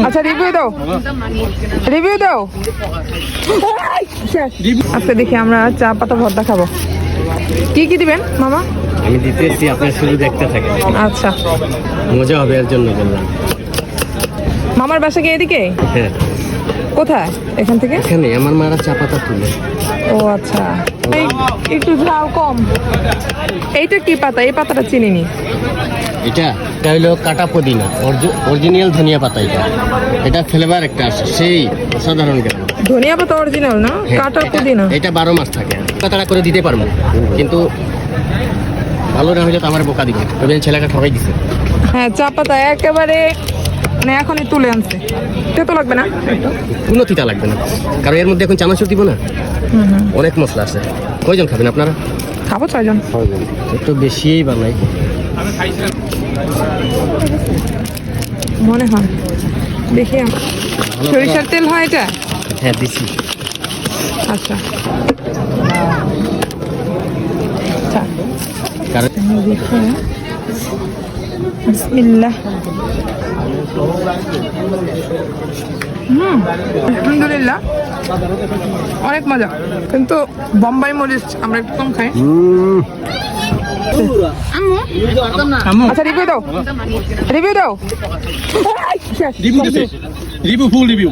আচ্ছা রিভিউ দাও, রিভিউ দাও। আজকে দেখি আমরা চা পাতা ভর্তা খাবো। কি কি দিবেন মামা? আমি দিতেছি, আপনার শুধু দেখতে থাকেন। আচ্ছা মজা হবে এর জন্য বললাম। মামার বাসা কি এদিকে? হ্যাঁ, কোথায়? এখান থেকে? এখানে আমার মারা চা পাতা তুলে। ও আচ্ছা, একটু ঝাল কম। এইটা কি পাতা? এই পাতাটা চিনিনি। এটা হলো কাটা পুদিনা, অরিজিনাল ধনিয়া পাতা। এটা ফ্লেভার একটা আসে, সেই অসাধারণ গ্রাম। ধনিয়া পাতা অরিজিনাল না, কাটা পুদিনা। এটা 12 মাস থাকে। তাড়া করে দিতে পারবো, কিন্তু ভালো না হলে তো আমার বোকা দিবে, তবে ছেলেটা ঠকাই দিছে। হ্যাঁ, চা পাতা একেবারে মানে এখনই তুলে আনছে। তেতো লাগবে না? কোনো তিতা লাগবে না, কারণ এর মধ্যে এখন চানাচুর দিব না, অনেক মশলা আছে। কয়জন খাবেন আপনারা? খাবো 6 জন। একটু বেশিই বানাই মনে হয়। দেখি সরিষার তেল হয় এটা? হ্যাঁ দিছি। আচ্ছা আচ্ছা, কারণ দেখো বিসমিল্লাহ। আলহামদুলিল্লাহ অনেক মজা, কিন্তু বোম্বাই মরিচ আমরা একটু কম খাই। আচ্ছা রিভিউ দাও, রিভিউ দাও। রিভিউ ফুল রিভিউ।